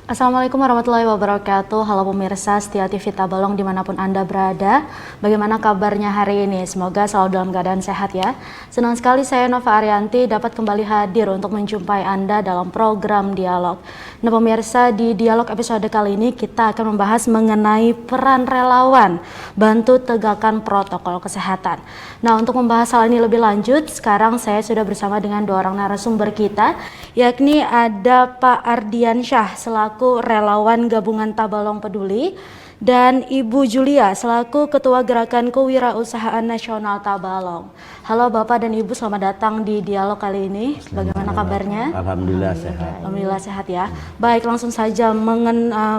Assalamualaikum warahmatullahi wabarakatuh. Halo pemirsa setia TV Tabalong dimanapun Anda berada. Bagaimana kabarnya hari ini? Semoga selalu dalam keadaan sehat ya. Senang sekali saya Nova Arianti dapat kembali hadir untuk menjumpai Anda dalam program Dialog. Nah pemirsa, di Dialog episode kali ini kita akan membahas mengenai peran relawan bantu tegakkan protokol kesehatan. Nah untuk membahas hal ini lebih lanjut, sekarang saya sudah bersama dengan dua orang narasumber kita, yakni ada Pak Ardiansyah selaku relawan gabungan Tabalong Peduli dan Ibu Julia selaku Ketua Gerakan Kewirausahaan Nasional Tabalong. Halo Bapak dan Ibu, selamat datang di Dialog kali ini. Bagaimana kabarnya? Alhamdulillah sehat. Alhamdulillah sehat ya. Baik, langsung saja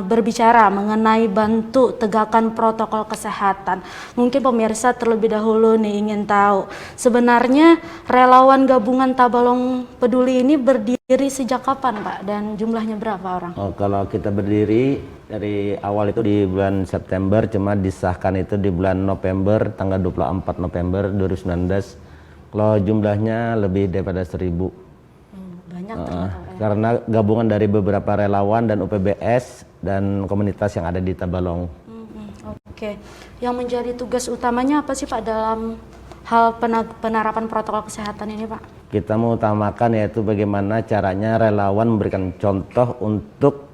berbicara mengenai bantu tegakkan protokol kesehatan. Mungkin pemirsa terlebih dahulu nih ingin tahu, sebenarnya relawan gabungan Tabalong Peduli ini berdiri sejak kapan Pak? Dan jumlahnya berapa orang? Kalau kita berdiri dari awal itu di bulan September, cuma disahkan itu di bulan November, tanggal 24 November 2019. Kalau jumlahnya lebih daripada 1.000. Banyak Karena gabungan dari beberapa relawan dan UPBS dan komunitas yang ada di Tabalong. Oke, yang menjadi tugas utamanya apa sih Pak dalam hal penerapan protokol kesehatan ini Pak? Kita mengutamakan yaitu bagaimana caranya relawan memberikan contoh untuk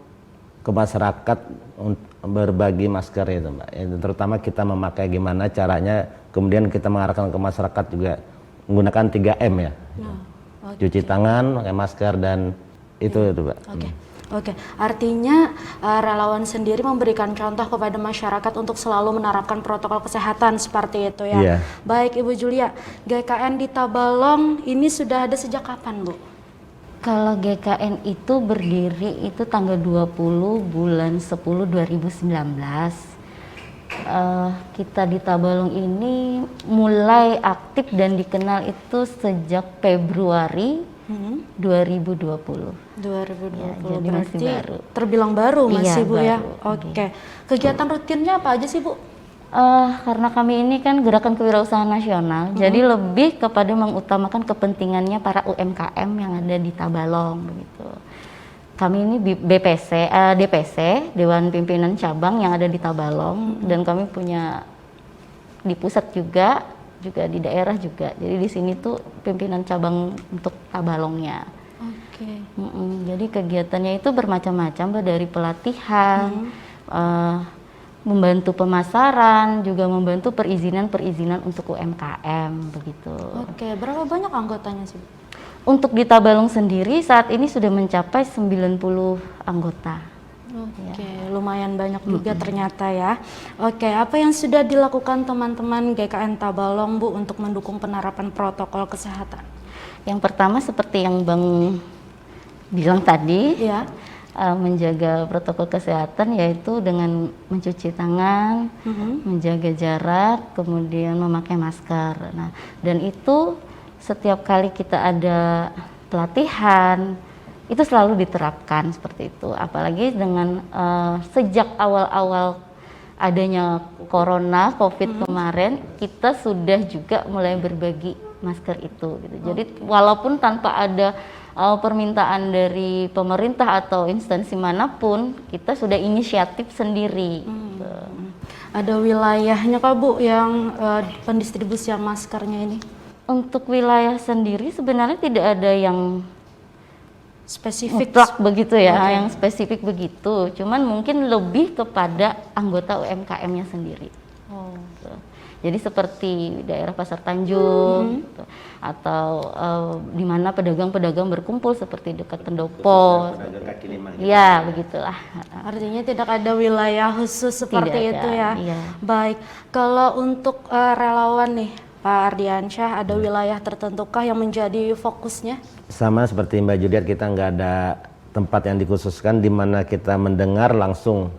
ke masyarakat berbagi masker itu Mbak. Terutama kita memakai gimana caranya, kemudian kita mengarahkan ke masyarakat juga menggunakan 3M ya. Cuci tangan, pakai masker dan itu Mbak. Oke. Artinya relawan sendiri memberikan contoh kepada masyarakat untuk selalu menerapkan protokol kesehatan seperti itu ya. Iya. Baik Ibu Julia, GKN di Tabalong ini sudah ada sejak kapan Bu? Kalau GKN itu berdiri itu tanggal 20 bulan 10 2019. Kita di Tabalong ini mulai aktif dan dikenal itu sejak Februari 2020. Ya, jadi masih baru. Terbilang baru masih Bu ya. Baru. Oke. Kegiatan rutinnya apa aja sih Bu? Karena kami ini kan Gerakan Kewirausahaan Nasional, jadi lebih kepada mengutamakan kepentingannya para UMKM yang ada di Tabalong begitu. Kami ini DPC, Dewan Pimpinan Cabang yang ada di Tabalong, dan kami punya di pusat juga di daerah juga. Jadi di sini tuh pimpinan cabang untuk Tabalongnya. Oke. Jadi kegiatannya itu bermacam-macam, dari pelatihan, membantu pemasaran, juga membantu perizinan untuk UMKM begitu. Oke, berapa banyak anggotanya sih? Untuk di Tabalong sendiri saat ini sudah mencapai 90 anggota. Oke, lumayan banyak juga ternyata ya. Oke, apa yang sudah dilakukan teman-teman GKN Tabalong Bu untuk mendukung penerapan protokol kesehatan? Yang pertama seperti yang Bang bilang tadi, Ya. Menjaga protokol kesehatan yaitu dengan mencuci tangan, menjaga jarak, kemudian memakai masker. Nah, dan itu setiap kali kita ada pelatihan itu selalu diterapkan seperti itu. Apalagi dengan sejak awal-awal adanya corona COVID kemarin, kita sudah juga mulai berbagi masker itu gitu. Jadi walaupun tanpa ada permintaan dari pemerintah atau instansi manapun, kita sudah inisiatif sendiri. Ada wilayahnya Kak Bu yang pendistribusian maskernya ini? Untuk wilayah sendiri sebenarnya tidak ada yang Spesifik mutlak begitu ya, yang spesifik begitu. Cuman mungkin lebih kepada anggota UMKM-nya sendiri. Gitu. Jadi seperti daerah Pasar Tanjung, gitu. Atau di mana pedagang-pedagang berkumpul seperti dekat pendopo. Ya, begitulah. Artinya tidak ada wilayah khusus seperti itu ya. Iya. Baik, kalau untuk relawan nih Pak Ardiansyah, ada wilayah tertentukah yang menjadi fokusnya? Sama seperti Mbak Juliet, kita nggak ada tempat yang dikhususkan di mana kita mendengar langsung.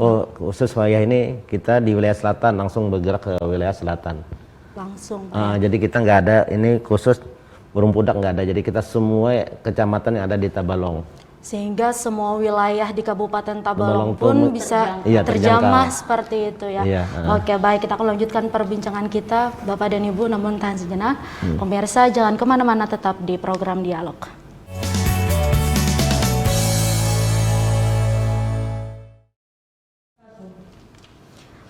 Oh, khusus wilayah ini kita di wilayah selatan, langsung bergerak ke wilayah selatan. Langsung. Jadi kita nggak ada ini khusus Burung Pudak, nggak ada. Jadi kita semua kecamatan yang ada di Tabalong. Sehingga semua wilayah di Kabupaten Tabalong Tabalong pun pun bisa iya, terjamah terjangkau. seperti itu ya. Iya, Oke, baik, kita akan lanjutkan perbincangan kita Bapak dan Ibu, namun tahan sejenak. Pemirsa jangan kemana-mana, tetap di program Dialog.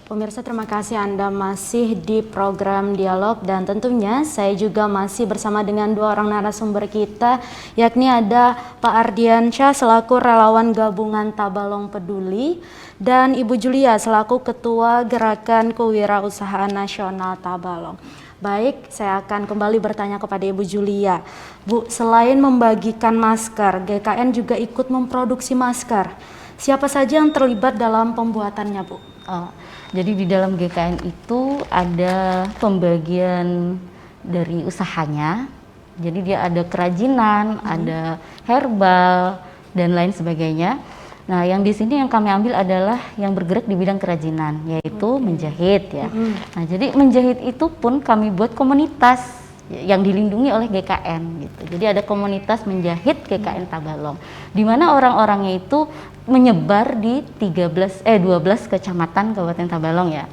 Pemirsa, terima kasih Anda masih di program Dialog, dan tentunya saya juga masih bersama dengan dua orang narasumber kita, yakni ada Pak Ardiansyah selaku relawan gabungan Tabalong Peduli dan Ibu Julia selaku Ketua Gerakan Kewirausahaan Nasional Tabalong. Baik, saya akan kembali bertanya kepada Ibu Julia. Bu, selain membagikan masker, GKN juga ikut memproduksi masker. Siapa saja yang terlibat dalam pembuatannya, Bu? Jadi di dalam GKN itu ada pembagian dari usahanya. Jadi dia ada kerajinan, ada herbal dan lain sebagainya. Nah, yang di sini yang kami ambil adalah yang bergerak di bidang kerajinan, yaitu menjahit ya. Nah, jadi menjahit itu pun kami buat komunitas yang dilindungi oleh GKN gitu. Jadi ada komunitas menjahit GKN Tabalong, di mana orang-orangnya itu menyebar di 12 kecamatan Kabupaten Tabalong ya.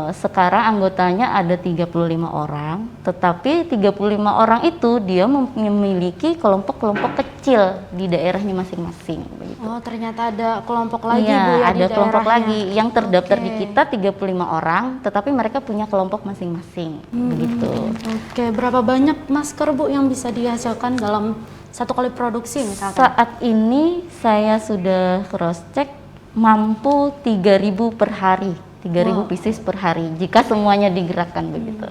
Sekarang anggotanya ada 35 orang, tetapi 35 orang itu dia memiliki kelompok-kelompok kecil di daerahnya masing-masing begitu. Oh, ternyata ada kelompok lagi, Iya, Bu, ya, ada di kelompok daerahnya. lagi yang terdaftar di kita 35 orang, tetapi mereka punya kelompok masing-masing begitu. Oke, berapa banyak masker, Bu, yang bisa dihasilkan dalam satu kali produksi misalkan? Saat ini saya sudah cross check mampu 3.000 per hari, 3.000 pieces per hari jika semuanya digerakkan begitu.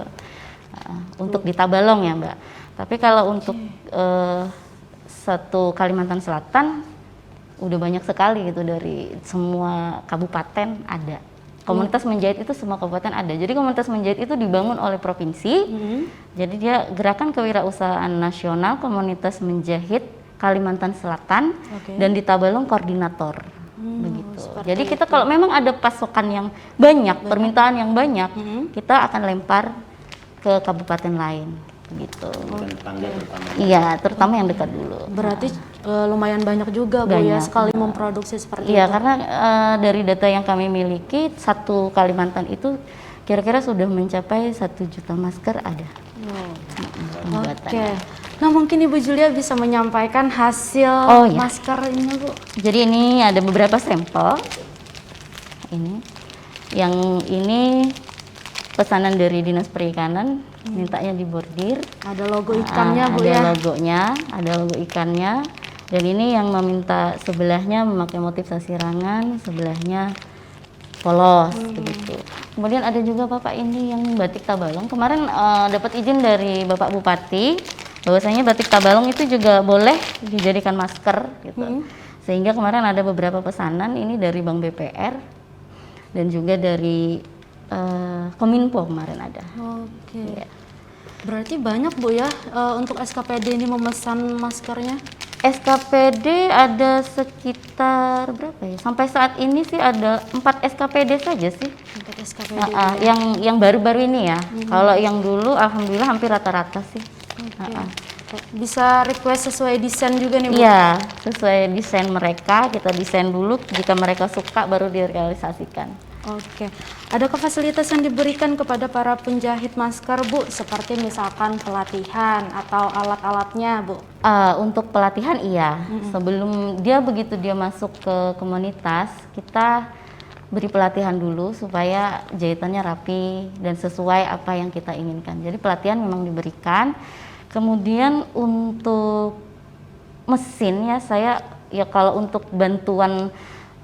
Untuk di Tabalong ya, Mbak. Tapi kalau untuk satu Kalimantan Selatan udah banyak sekali gitu, dari semua kabupaten ada. Komunitas menjahit itu semua kabupaten ada. Jadi komunitas menjahit itu dibangun oleh provinsi. Jadi dia Gerakan Kewirausahaan Nasional Komunitas Menjahit Kalimantan Selatan, dan di Tabalong koordinator. Begitu. Jadi kita kalau memang ada pasokan yang banyak, permintaan yang banyak, kita akan lempar ke kabupaten lain. Gitu. Iya, terutama yang dekat dulu. Berarti lumayan banyak juga, Bu, ya, sekali memproduksi seperti Iya, itu. karena dari data yang kami miliki, satu Kalimantan itu kira-kira sudah mencapai 1 juta masker ada. Oke. Nah, mungkin Ibu Julia bisa menyampaikan hasil masker ini, Bu. Jadi ini ada beberapa sampel. Ini, yang ini pesanan dari Dinas Perikanan, mintanya dibordir. Ada logo ikannya, Bu, ada ya. logonya, ada logo ikannya. Dan ini yang meminta sebelahnya memakai motif sasirangan, sebelahnya polos begitu. Kemudian ada juga Bapak ini yang batik Tabalong. Kemarin dapat izin dari Bapak Bupati bahwasanya batik Tabalong itu juga boleh dijadikan masker gitu. Sehingga kemarin ada beberapa pesanan ini dari Bank BPR dan juga dari Kominfo kemarin ada. Oke. Berarti banyak, Bu, ya, untuk SKPD ini memesan maskernya? SKPD ada sekitar berapa ya? Sampai saat ini sih ada 4 SKPD saja sih. 4 SKPD. Yang baru-baru ini ya. Kalau yang dulu alhamdulillah hampir rata-rata sih. Bisa request sesuai desain juga nih, Bu? Iya, sesuai desain mereka, kita desain dulu, jika mereka suka baru direalisasikan. Oke, adakah fasilitas yang diberikan kepada para penjahit masker, Bu? Seperti misalkan pelatihan atau alat-alatnya, Bu? Untuk pelatihan iya, sebelum begitu dia masuk ke komunitas, kita beri pelatihan dulu supaya jahitannya rapi dan sesuai apa yang kita inginkan. Jadi pelatihan memang diberikan. Kemudian untuk mesin ya kalau untuk bantuan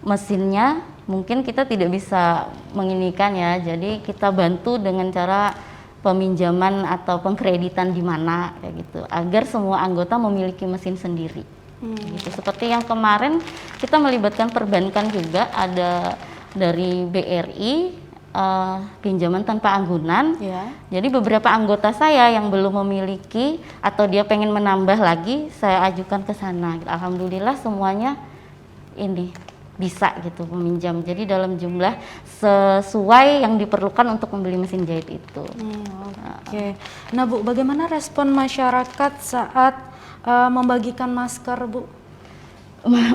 mesinnya mungkin kita tidak bisa menginikan ya, jadi kita bantu dengan cara peminjaman atau pengkreditan di mana kayak gitu, agar semua anggota memiliki mesin sendiri. Gitu. Seperti yang kemarin kita melibatkan perbankan juga, ada dari BRI pinjaman tanpa anggunan. Jadi beberapa anggota saya yang belum memiliki atau dia pengen menambah lagi, saya ajukan ke sana. Alhamdulillah semuanya ini bisa gitu meminjam. Jadi dalam jumlah sesuai yang diperlukan untuk membeli mesin jahit itu. Oke. Nah, Bu, bagaimana respon masyarakat saat membagikan masker, Bu?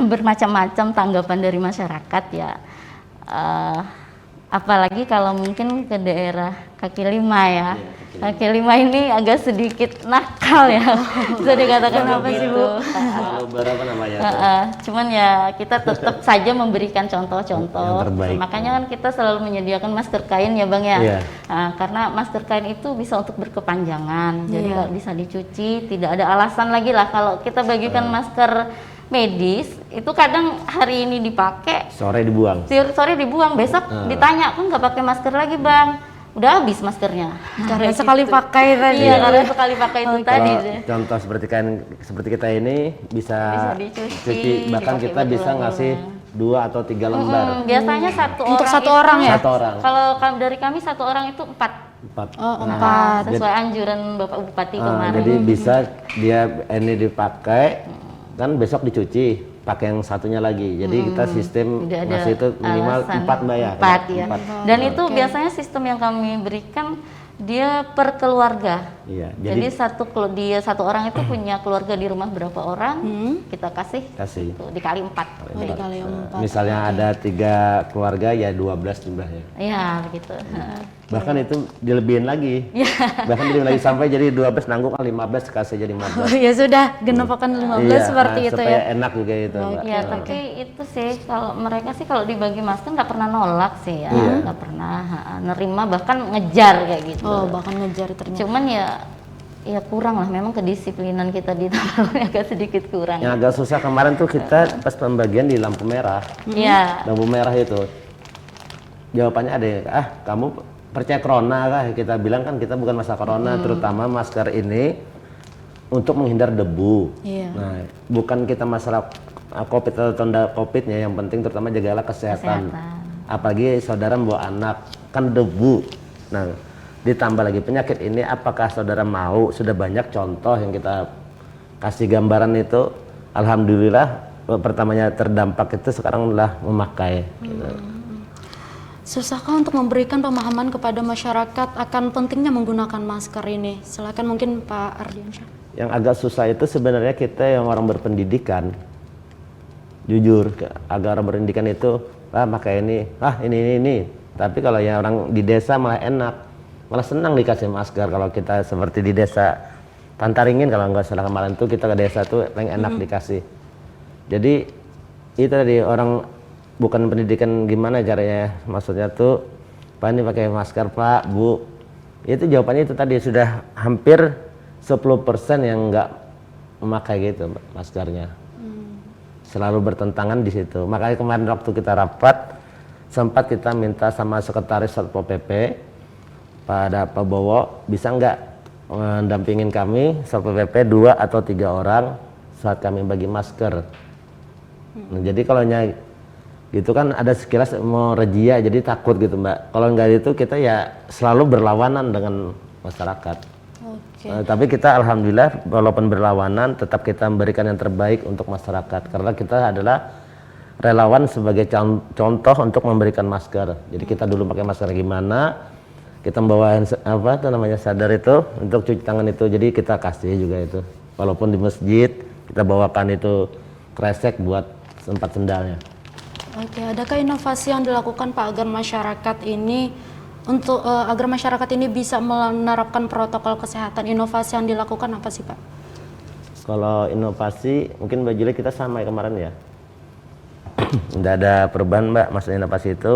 Bermacam-macam tanggapan dari masyarakat ya. Apalagi kalau mungkin ke daerah kaki lima ya. Kaki lima ini agak sedikit nakal ya. Bisa dikatakan apa sih Bu? Berapa namanya? Cuman ya kita tetap saja memberikan contoh-contoh. Yang terbaik. Makanya kan kita selalu menyediakan masker kain ya Bang ya. Iya. Karena masker kain itu bisa untuk berkepanjangan. Jadi kalau bisa dicuci, tidak ada alasan lagi lah kalau kita bagikan masker medis itu kadang hari ini dipakai, Sore dibuang. sore dibuang, besok ditanya kok nggak pakai masker lagi Bang, udah habis maskernya. Karena sekali pakai tadi. Iya, karena sekali pakai itu tadi. Kalau contoh seperti kita ini bisa dicuci, bahkan dipakai kita bisa berulang-ulang. ngasih 2 atau 3 lembar. Biasanya satu Untuk orang satu itu- orang ya? Satu orang. Kalau dari kami satu orang itu 4. 4. Oh, 4. Sesuai anjuran Bapak Bupati kemarin. Jadi bisa dia ini dipakai, kan besok dicuci, pakai yang satunya lagi. Jadi kita sistem Tidak ada ngasih itu minimal alasan. 4 bayar. 4 ya. 4. Dan itu biasanya sistem yang kami berikan dia per keluarga. Iya. Jadi satu orang itu punya keluarga di rumah berapa orang, kita kasih Kasih. itu dikali 4. Dikali 4. Misalnya ada 3 keluarga ya 12 jumlahnya. Iya, begitu. Bahkan itu dilebihin lagi. Bahkan dilebihin lagi sampai jadi 12 nanggung kan 15 kasih jadi 15. Ya sudah, genepakan 15 seperti itu supaya ya. enak juga itu, Mbak. Ya, tapi itu sih kalau mereka sih kalau dibagi masker nggak pernah nolak sih ya, nggak pernah nerima bahkan ngejar kayak gitu. Oh, bahkan ngejar ternyata. Cuman ya kurang lah, memang kedisiplinan kita di Tabalong agak sedikit kurang. Yang agak susah kemarin tuh kita pas pembagian di lampu merah. Iya. Lampu merah itu. Jawabannya ada yang, kamu percaya corona kah? Kita bilang kan kita bukan masalah corona, terutama masker ini untuk menghindar debu. Iya. Nah, bukan kita masalah COVID atau tanda COVID-nya, yang penting terutama jagalah kesehatan. Apalagi saudara bawa anak, kan debu. Nah, ditambah lagi penyakit ini, apakah saudara mau? Sudah banyak contoh yang kita kasih gambaran itu. Alhamdulillah pertamanya terdampak itu sekarang lah memakai. Gitu. Susahkah untuk memberikan pemahaman kepada masyarakat akan pentingnya menggunakan masker ini? Silakan mungkin Pak Ardiansyah. Yang agak susah itu sebenarnya kita yang orang berpendidikan, jujur, agak orang berpendidikan itu, pakai ini. Tapi kalau yang orang di desa malah enak, malah senang dikasih masker. Kalau kita seperti di desa Pantaringin, kalau nggak salah kemarin tuh kita ke desa tuh paling enak dikasih. Jadi itu tadi orang bukan pendidikan gimana caranya, maksudnya tuh Pak ini pakai masker Pak, Bu. Itu jawabannya itu tadi sudah hampir 10% yang nggak memakai gitu maskernya. Selalu bertentangan di situ. Makanya kemarin waktu kita rapat sempat kita minta sama sekretaris Satpol PP Pak Bowo, bisa nggak mendampingin kami Satpol PP 2 atau 3 orang saat kami bagi masker. Nah, jadi kalau gitu kan ada sekilas mau rejia jadi takut gitu Mbak. Kalau nggak itu kita ya selalu berlawanan dengan masyarakat. Tapi kita alhamdulillah walaupun berlawanan tetap kita memberikan yang terbaik untuk masyarakat karena kita adalah relawan sebagai contoh untuk memberikan masker. Jadi kita dulu pakai masker gimana, kita membawa sadar itu untuk cuci tangan itu, jadi kita kasih juga itu. Walaupun di masjid kita bawakan itu kresek buat tempat sendalnya. Oke, adakah inovasi yang dilakukan Pak agar masyarakat ini agar masyarakat ini bisa menerapkan protokol kesehatan? Inovasi yang dilakukan apa sih Pak? Kalau inovasi mungkin Mbak Julie kita sama ya kemarin ya. Tidak ada perubahan Mbak, maksudnya inovasi itu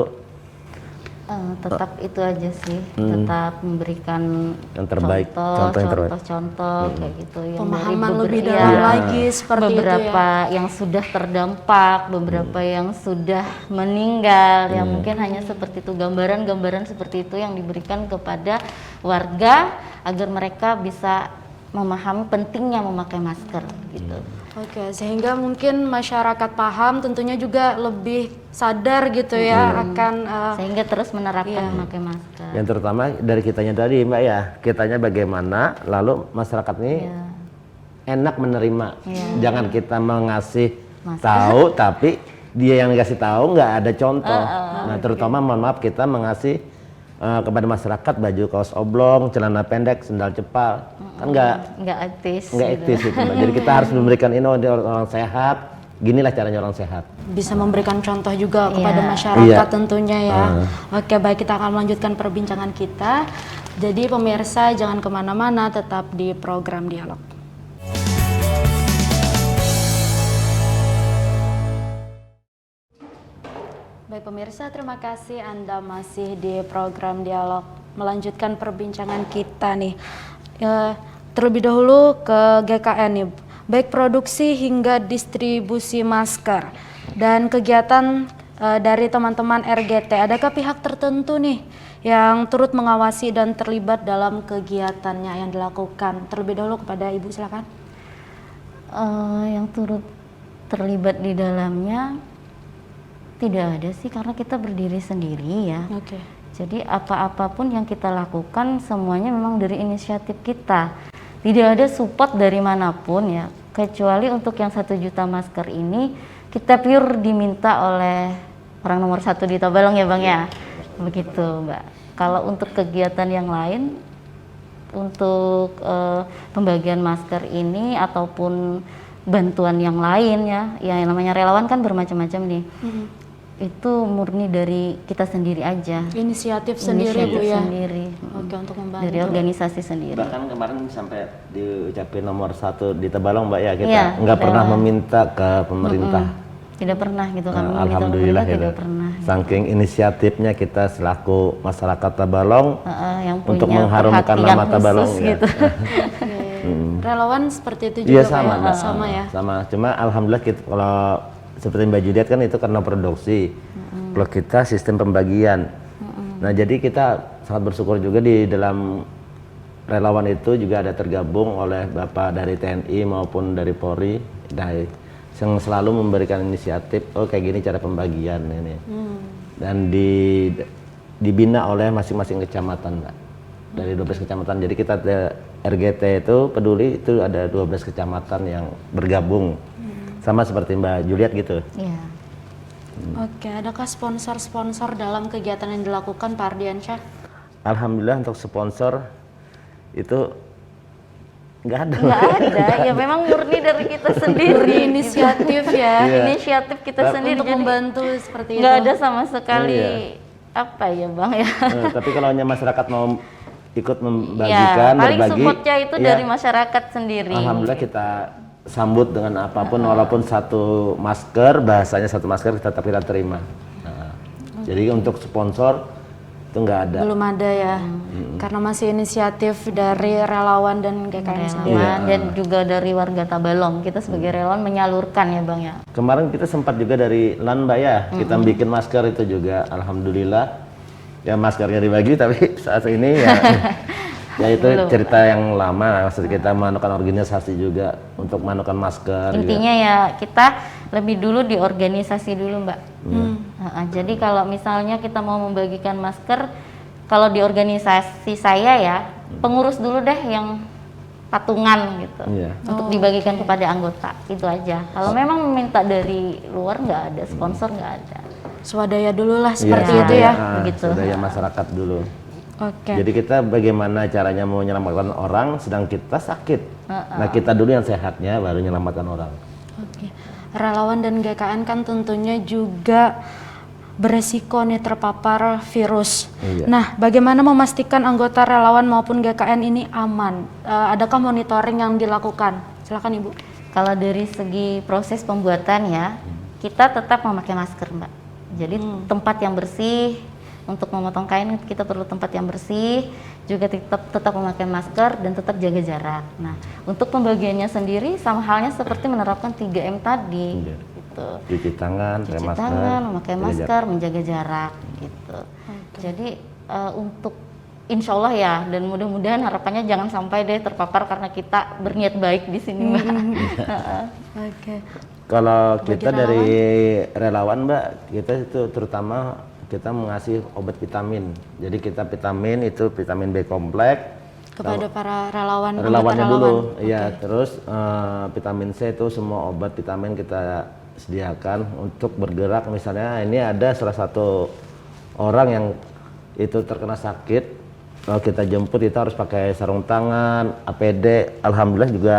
tetap itu aja sih, tetap memberikan yang terbaik, contoh yang terbaik. contoh kayak gitu yang Pemahaman dari lebih beberapa- dalam ya, lagi seperti beberapa itu ya. yang sudah terdampak, beberapa yang sudah meninggal, yang mungkin hanya seperti itu, gambaran-gambaran seperti itu yang diberikan kepada warga agar mereka bisa memahami pentingnya memakai masker gitu. Oke, sehingga mungkin masyarakat paham, tentunya juga lebih sadar gitu ya akan Sehingga terus menerapkan memakai masker. Yang terutama dari kitanya tadi Mbak ya, kitanya bagaimana, lalu masyarakat ini enak menerima. Jangan kita mengasih tahu tapi dia yang dikasih tahu nggak ada contoh. Nah terutama mohon maaf kita mengasih kepada masyarakat baju kaos oblong, celana pendek, sendal jepal, kan nggak Nggak etis. etis itu Mbak. Jadi kita harus memberikan ini orang sehat, ginilah caranya orang sehat. Bisa memberikan contoh juga kepada Iya. masyarakat Iya. tentunya ya. Oke, baik, kita akan melanjutkan perbincangan kita. Jadi pemirsa jangan kemana-mana, tetap di program Dialog. Baik pemirsa, terima kasih Anda masih di program Dialog. Melanjutkan perbincangan kita nih. Terlebih dahulu ke GKN nih. Baik produksi hingga distribusi masker dan kegiatan dari teman-teman RGT. Adakah pihak tertentu nih yang turut mengawasi dan terlibat dalam kegiatannya yang dilakukan? Terlebih dahulu kepada Ibu, silakan. Yang turut terlibat di dalamnya tidak ada sih, karena kita berdiri sendiri ya. Oke. Jadi apa-apapun yang kita lakukan semuanya memang dari inisiatif kita. Tidak ada support dari manapun ya, kecuali untuk yang 1 juta masker ini kita pure diminta oleh orang nomor 1 di Tabalong ya Bang ya. Begitu Mbak. Kalau untuk kegiatan yang lain, untuk pembagian masker ini ataupun bantuan yang lain ya, yang namanya relawan kan bermacam-macam nih. Itu murni dari kita sendiri aja. Inisiatif sendiri Bu ya. Sendiri. Oke, untuk membantu. Dari organisasi sendiri. Bahkan kemarin sampai diucapin nomor 1 di Tabalong Mbak ya, kita Iya, nggak pernah relawan. meminta ke pemerintah. Tidak pernah gitu kami meminta Alhamdulillah pemerintah, gitu. tidak pernah. Saking inisiatifnya kita selaku masyarakat Tabalong Yang untuk punya mengharumkan perhatian nama Tabalong khusus ya. gitu. Relawan seperti itu juga Iya Pak sama ya? Mbak. Sama ya. Sama. Cuma alhamdulillah kita kalau seperti Mbak Juliet kan itu karena produksi. Kalau kita sistem pembagian. Nah, jadi kita sangat bersyukur juga di dalam relawan itu juga ada tergabung oleh Bapak dari TNI maupun dari Polri, yang selalu memberikan inisiatif, oh kayak gini cara pembagian ini. Dan dibina oleh masing-masing kecamatan, Mbak. Dari 12 kecamatan. Jadi kita RGT itu peduli, itu ada 12 kecamatan yang bergabung. Sama seperti Mbak Juliet gitu. Iya. Oke, adakah sponsor-sponsor dalam kegiatan yang dilakukan Pak Ardiansyah? Alhamdulillah untuk sponsor itu nggak ada. Nggak ada, ya memang murni dari kita sendiri. Inisiatif ya. Iya. Inisiatif kita sendiri. Untuk Jadi membantu seperti itu. nggak ada sama sekali Iya. apa ya Bang ya. Tapi kalau hanya masyarakat mau ikut Ya, membagikan, paling berbagi, supportnya itu ya, dari masyarakat sendiri. alhamdulillah kita sambut dengan apapun, walaupun 1 masker, bahasanya 1 masker tetap kita terima. Nah, jadi untuk sponsor itu nggak ada. Belum ada ya. Karena masih inisiatif dari relawan dan GKN sendiri. Relawan dan juga dari warga Tabalong. Kita sebagai relawan menyalurkan ya Bang ya. Kemarin kita sempat juga dari LAN Mbak ya, kita bikin masker itu juga, alhamdulillah. Ya maskernya dibagi, tapi saat ini ya, ya itu cerita yang lama. Maksud kita melakukan organisasi juga untuk melakukan masker. Intinya ya kita lebih dulu di organisasi dulu Mbak. Jadi kalau misalnya kita mau membagikan masker, kalau di organisasi saya ya pengurus dulu deh yang patungan gitu, Iya. untuk dibagikan kepada anggota, itu aja. Kalau memang meminta dari luar nggak ada, sponsor nggak ada. Swadaya dulu lah seperti Iya. itu ya. Begitu. Budaya masyarakat dulu. Oke. Jadi kita bagaimana caranya mau menyelamatkan orang sedang kita sakit. Nah kita dulu yang sehatnya baru menyelamatkan orang. Oke. Relawan dan GKN kan tentunya juga beresiko nih terpapar virus. Iya. Nah, bagaimana memastikan anggota relawan maupun GKN ini aman? Adakah monitoring yang dilakukan? Silakan Ibu. Kalau dari segi proses pembuatan ya, kita tetap memakai masker Mbak. Jadi tempat yang bersih, untuk memotong kain kita perlu tempat yang bersih, juga tetap memakai masker dan tetap jaga jarak. Nah, untuk pembagiannya sendiri sama halnya seperti menerapkan 3M tadi. Iya. Gitu. Cuci tangan, pakai Cuci masker, tangan, memakai jaga masker, menjaga jarak gitu. Jadi untuk insya Allah ya, dan mudah-mudahan harapannya jangan sampai deh terpapar karena kita berniat baik di sini Mbak. Oke. Kalau Bagi kita dari relawan Mbak, kita itu terutama kita mengasih obat vitamin. Jadi kita vitamin itu vitamin B kompleks Kepada para relawan, relawannya anggota dulu, relawan. iya. Terus vitamin C itu semua obat vitamin kita sediakan untuk bergerak. Misalnya ini ada salah satu orang yang itu terkena sakit, kalau kita jemput kita harus pakai sarung tangan, APD. Alhamdulillah juga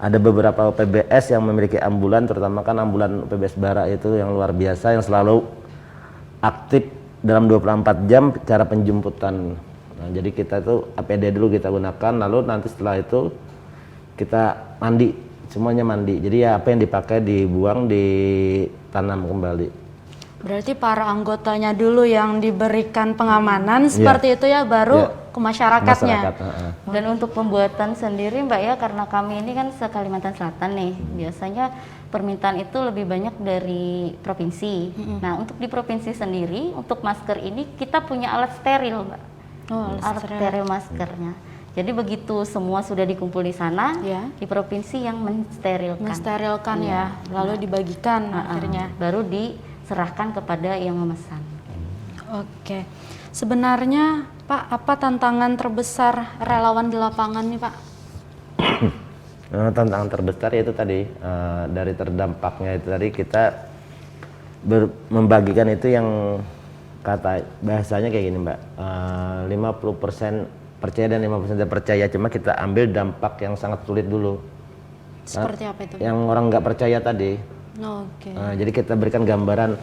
ada beberapa UPBS yang memiliki ambulan, terutama kan ambulan UPBS Bara itu yang luar biasa, yang selalu aktif dalam 24 jam cara penjemputan. Nah, jadi kita itu APD dulu kita gunakan, lalu nanti setelah itu kita mandi, semuanya mandi. Jadi ya apa yang dipakai dibuang, ditanam kembali. Berarti para anggotanya dulu yang diberikan pengamanan seperti itu ya, baru ke masyarakatnya. Dan untuk pembuatan sendiri Mbak ya, karena kami ini kan se-Kalimantan Selatan nih, biasanya permintaan itu lebih banyak dari provinsi. Nah, untuk di provinsi sendiri, untuk masker ini kita punya alat steril Mbak. Oh, alat steril maskernya. Jadi begitu semua sudah dikumpul di sana, di provinsi yang mensterilkan. Mensterilkan ya, lalu dibagikan akhirnya. Baru diserahkan kepada yang memesan. Oke, sebenarnya Pak, apa tantangan terbesar relawan di lapangan nih Pak? Tantangan terbesar itu tadi dari terdampaknya itu tadi kita membagikan itu yang kata bahasanya kayak gini Mbak, 50% percaya dan 50% tidak percaya, cuma kita ambil dampak yang sangat sulit dulu. Seperti apa itu? Yang orang nggak percaya tadi. Oke. Jadi kita berikan gambaran,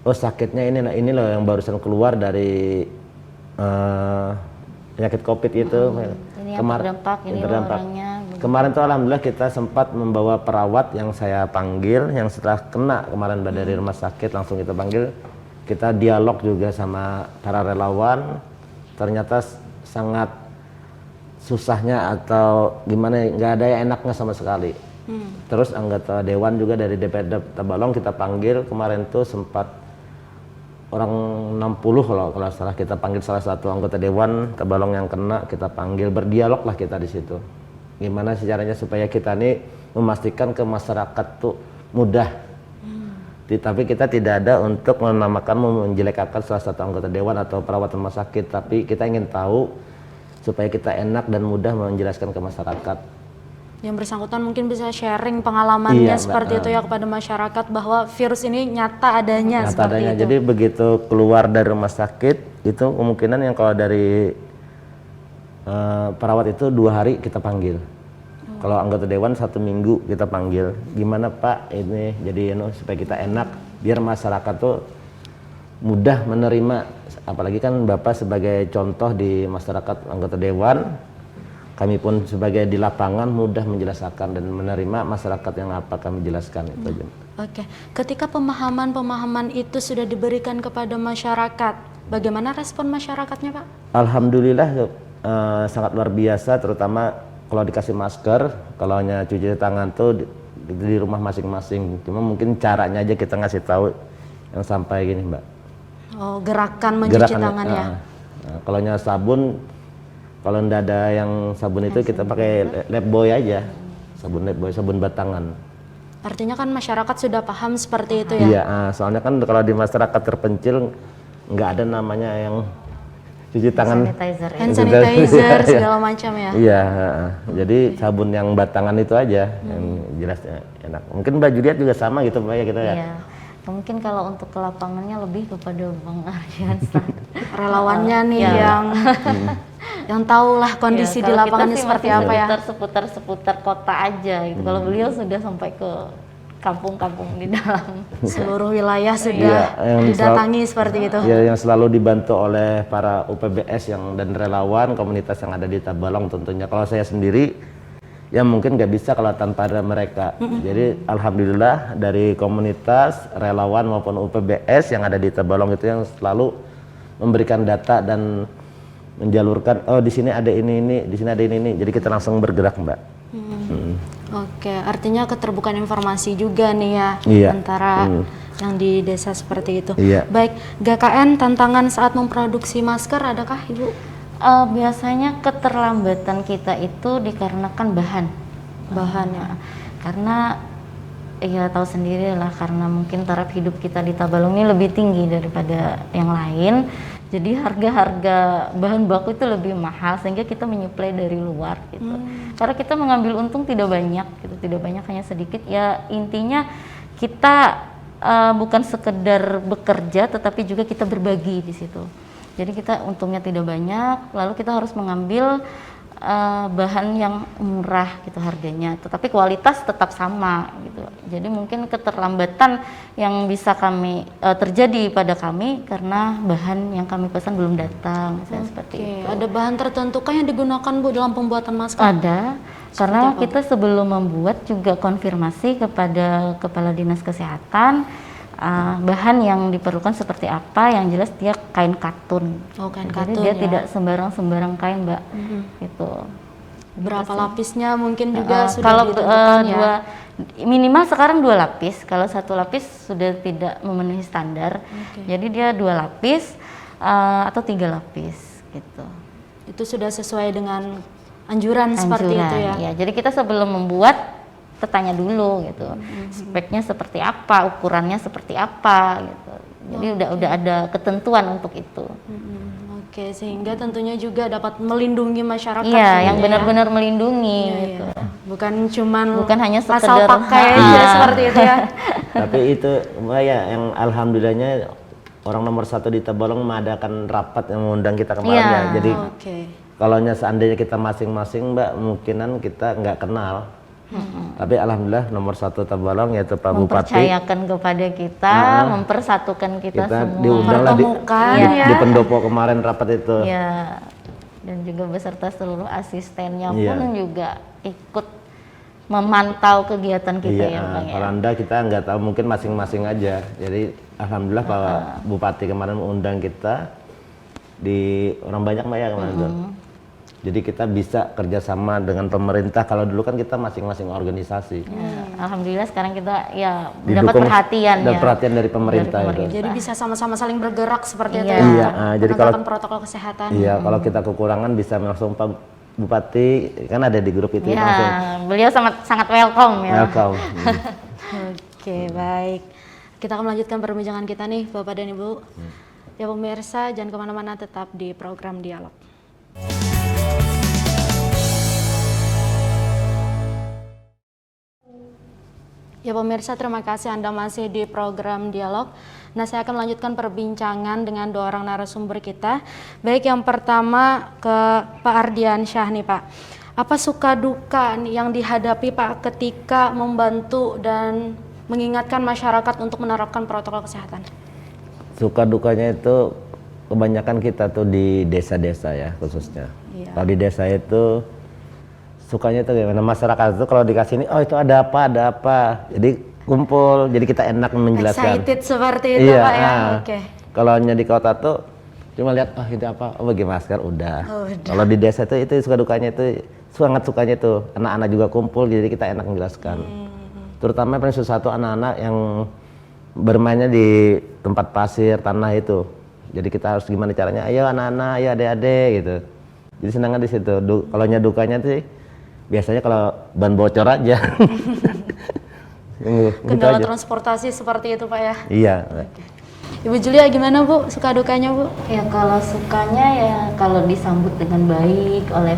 oh sakitnya ini loh yang barusan keluar dari penyakit COVID itu. Ini yang terdampak, ini orangnya. Kemarin tuh alhamdulillah kita sempat membawa perawat yang saya panggil, yang setelah kena kemarin dari rumah sakit langsung kita panggil, kita dialog juga sama para relawan. Ternyata sangat susahnya atau gimana, nggak ada yang enaknya sama sekali. Terus anggota dewan juga dari DPRD Tabalong kita panggil kemarin tuh sempat orang 60 kalau salah, kita panggil salah satu anggota dewan Tabalong yang kena, kita panggil, berdialog lah kita di situ. Gimana sih caranya supaya kita nih memastikan ke masyarakat tuh mudah. Tapi kita tidak ada untuk menamakan, menjelekkan salah satu anggota dewan atau perawat rumah sakit, tapi kita ingin tahu supaya kita enak dan mudah menjelaskan ke masyarakat. Yang bersangkutan mungkin bisa sharing pengalamannya seperti itu ya kepada masyarakat, bahwa virus ini nyata adanya. Nyata adanya. Itu. Jadi begitu keluar dari rumah sakit itu kemungkinan yang kalau dari perawat itu 2 hari kita panggil. Kalau anggota dewan 1 minggu kita panggil. Gimana Pak ini jadi supaya kita enak, biar masyarakat tuh mudah menerima. Apalagi kan Bapak sebagai contoh di masyarakat anggota dewan, kami pun sebagai di lapangan mudah menjelaskan dan menerima masyarakat yang apa kami jelaskan itu aja. Oke, ketika pemahaman itu sudah diberikan kepada masyarakat, bagaimana respon masyarakatnya Pak? Alhamdulillah sangat luar biasa, terutama kalau dikasih masker, kalau hanya cuci tangan tuh di rumah masing-masing. Cuma mungkin caranya aja kita ngasih tahu yang sampai gini Mbak. Oh, gerakan mencuci tangan ya. Kalau hanya sabun, kalau ndak ada yang sabun itu kita pakai Lifebuoy aja, sabun Lifebuoy, sabun batangan. Artinya kan masyarakat sudah paham seperti itu ya? Iya, soalnya kan kalau di masyarakat terpencil nggak ada namanya yang cuci tangan, hand sanitizer segala macam ya? Iya, jadi sabun yang batangan itu aja yang jelasnya enak. Mungkin Mbak Juliet juga sama gitu Mbak ya kita ya? Iya. Mungkin kalau untuk ke lapangannya lebih kepada Bang Aryansa. Relawannya nih yang tahu lah kondisi di lapangan seperti apa ya? Seputar kota aja gitu. Kalau beliau sudah sampai ke kampung-kampung di dalam. Seluruh wilayah sudah didatangi seperti itu. Ya, yang selalu dibantu oleh para UPBS dan relawan komunitas yang ada di Tabalong tentunya. Kalau saya sendiri ya mungkin nggak bisa kalau tanpa ada mereka. Jadi alhamdulillah dari komunitas, relawan maupun UPBS yang ada di Tabalong itu yang selalu memberikan data dan menjalurkan, oh di sini ada ini, di sini ada ini. Jadi kita langsung bergerak Mbak. Oke, artinya keterbukaan informasi juga nih ya antara yang di desa seperti itu. Baik, GKN tantangan saat memproduksi masker adakah Ibu? Biasanya keterlambatan kita itu dikarenakan bahan ya. Karena ya tahu sendiri lah, karena mungkin taraf hidup kita di Tabalong ini lebih tinggi daripada yang lain. Jadi harga-harga bahan baku itu lebih mahal sehingga kita menyuplai dari luar gitu. Karena kita mengambil untung tidak banyak gitu, hanya sedikit. Ya intinya kita bukan sekedar bekerja tetapi juga kita berbagi di situ. Jadi kita untungnya tidak banyak, lalu kita harus mengambil bahan yang murah gitu harganya, tetapi kualitas tetap sama gitu. Jadi mungkin keterlambatan yang bisa kami terjadi pada kami karena bahan yang kami pesan belum datang, misalnya seperti itu. Ada bahan tertentu kah yang digunakan Bu dalam pembuatan masker? Ada, karena kita sebelum membuat juga konfirmasi kepada Kepala Dinas Kesehatan bahan yang diperlukan seperti apa, yang jelas dia kain katun. Oh, kain Jadi katun dia ya. tidak sembarang kain, Mbak. Gitu. Berapa lapisnya mungkin juga sudah Kalau ditentukan ya? minimal sekarang 2 lapis. Kalau 1 lapis sudah tidak memenuhi standar. Jadi dia 2 lapis atau 3 lapis gitu. Itu sudah sesuai dengan anjuran seperti itu ya? Ya, jadi kita sebelum membuat kita tanya dulu gitu, speknya seperti apa, ukurannya seperti apa gitu. Jadi udah ada ketentuan untuk itu. Oke, sehingga tentunya juga dapat melindungi masyarakat. Iya, yang tentunya benar-benar melindungi ya. gitu. Bukan hanya asal sekedar pakai aja seperti itu ya. Tapi itu Mbak ya, yang alhamdulillahnya orang nomor 1 di Tabalong mengadakan rapat yang mengundang kita kemarin Iya. ya. Jadi Oke. kalau seandainya kita masing-masing Mbak, mungkinan kita nggak kenal. Tapi alhamdulillah nomor 1 Tabalong yaitu Pak Bupati Mempercayakan kepada kita, mempersatukan kita semua. diundang lah Pertemukan ya. di pendopo kemarin rapat itu. Ya, dan juga beserta seluruh asistennya Iya. pun juga ikut memantau kegiatan kita Iya, ya Bang ya. kalau Anda kita nggak tahu, mungkin masing-masing aja. Jadi alhamdulillah Pak Bupati kemarin mengundang kita di orang banyak Mbak ya kemarin tuh. Jadi kita bisa kerjasama dengan pemerintah. Kalau dulu kan kita masing-masing organisasi. Ya, alhamdulillah sekarang kita ya Didukung dapat perhatian dan ya. perhatian dari pemerintah itu. Jadi bisa sama-sama saling bergerak seperti itu Iya. ya. Iya, untuk jadi kalau- menegakkan protokol kesehatan. Iya, kalau kita kekurangan bisa langsung Pak Bupati, kan ada di grup itu langsung Ya, beliau sangat welcome ya. welcome. Oke, baik. Kita akan melanjutkan perbincangan kita nih, Bapak dan Ibu. Ya pemirsa, jangan kemana-mana, tetap di program Dialog. Ya pemirsa, terima kasih Anda masih di program Dialog. Nah, saya akan melanjutkan perbincangan dengan 2 orang narasumber kita. Baik, yang pertama ke Pak Ardian Syah nih Pak. Apa suka duka nih yang dihadapi Pak ketika membantu dan mengingatkan masyarakat untuk menerapkan protokol kesehatan? Suka dukanya itu kebanyakan kita tuh di desa-desa ya khususnya. Iya. Kalau di desa itu sukanya itu gimana, masyarakat itu kalau dikasih ini, oh itu ada apa, jadi kumpul, jadi kita enak menjelaskan. Excited seperti itu Iya, Pak ya? Oke. Kalau hanya di kota tuh cuma lihat, oh itu apa, oh bagi masker udah. Oh, udah. Kalau di desa itu suka dukanya itu, sangat sukanya itu, anak-anak juga kumpul, jadi kita enak menjelaskan. Terutama paling susah tuh anak-anak yang bermainnya di tempat pasir, tanah itu. Jadi kita harus gimana caranya, ayo anak-anak, ayo adik-adik gitu. Jadi senangnya di situ. Kalau dukanya sih biasanya kalau ban bocor aja. Gitu Kendala aja. transportasi seperti itu Pak ya? Iya. Ibu Julia gimana Bu, suka dukanya Bu? Ya kalau sukanya ya kalau disambut dengan baik oleh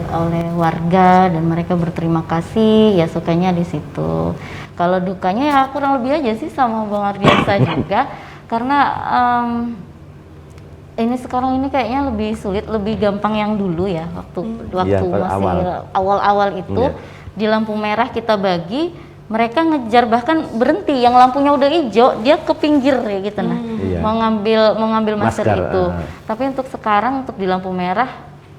warga dan mereka berterima kasih, ya sukanya di situ. Kalau dukanya ya kurang lebih aja sih sama Bang Ardiansa juga, karena ini sekarang ini kayaknya lebih sulit, lebih gampang yang dulu ya waktu Iya, pada masih awal-awal itu Iya. di lampu merah kita bagi, mereka ngejar, bahkan berhenti yang lampunya udah hijau dia ke pinggir ya gitu nah. Iya. mau ngambil masker Masker, itu. Tapi untuk sekarang untuk di lampu merah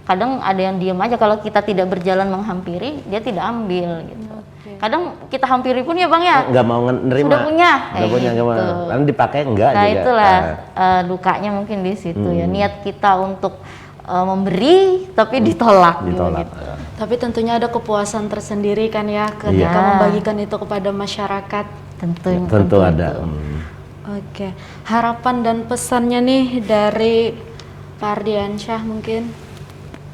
kadang ada yang diam aja, kalau kita tidak berjalan menghampiri dia tidak ambil gitu. Kadang kita hampiri pun ya Bang ya Nggak mau nerima. sudah punya, Nggak punya, nggak mau. gitu. Karena dipakai enggak Nah juga. itulah dukanya mungkin di situ ya, niat kita untuk memberi tapi ditolak. Ditolak. Gitu. Tapi tentunya ada kepuasan tersendiri kan ya ketika Iya. membagikan itu kepada masyarakat. Tentu ada. Oke, harapan dan pesannya nih dari Pak Ardiansyah mungkin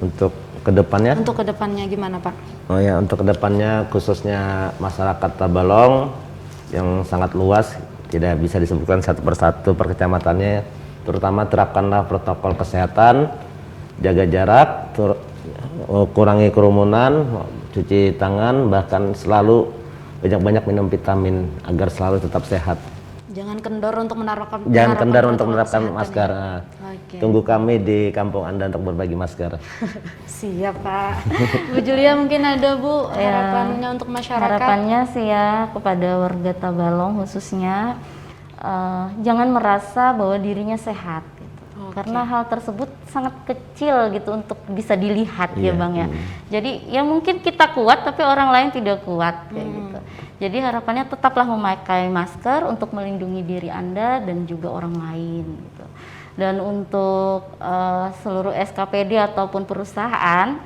Untuk kedepannya, untuk kedepannya gimana Pak? oh ya, untuk kedepannya khususnya masyarakat Tabalong yang sangat luas, tidak bisa disebutkan satu persatu per kecamatannya, terutama terapkanlah protokol kesehatan, jaga jarak, kurangi kerumunan, cuci tangan, bahkan selalu banyak-banyak minum vitamin agar selalu tetap sehat. Jangan kendor untuk menerapkan menerapkan kesehatan masker. ya. Nah, Oke. tunggu kami di kampung Anda untuk berbagi masker. Siap Pak. Bu Julia mungkin ada Bu harapannya untuk masyarakat? Harapannya sih ya kepada warga Tabalong khususnya, jangan merasa bahwa dirinya sehat gitu. Karena hal tersebut sangat kecil gitu untuk bisa dilihat ya Iya, Bang ya. Jadi ya mungkin kita kuat tapi orang lain tidak kuat kayak gitu. Jadi harapannya tetaplah memakai masker untuk melindungi diri Anda dan juga orang lain gitu. Dan untuk seluruh SKPD ataupun perusahaan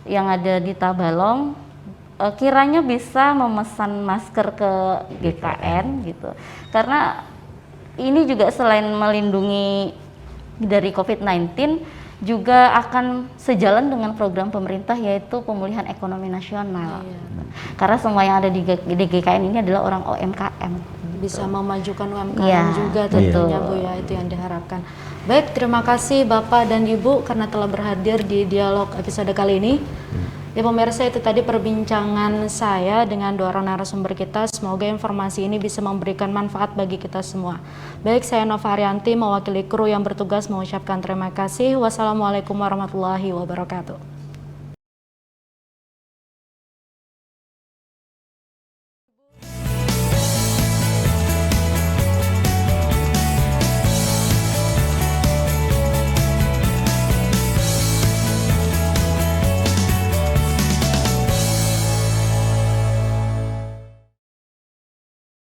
yang ada di Tabalong, kiranya bisa memesan masker ke GKN gitu. Karena ini juga selain melindungi dari COVID-19 juga akan sejalan dengan program pemerintah yaitu pemulihan ekonomi nasional. Karena semua yang ada di GKN ini adalah orang UMKM. Bisa memajukan UMKM Iya, juga tentunya Bu ya, itu yang diharapkan. Baik, terima kasih Bapak dan Ibu karena telah berhadir di dialog episode kali ini. Ya pemirsa, itu tadi perbincangan saya dengan dua orang narasumber kita. Semoga informasi ini bisa memberikan manfaat bagi kita semua. Baik, saya Nova Arianti mewakili kru yang bertugas mengucapkan terima kasih. Wassalamualaikum warahmatullahi wabarakatuh.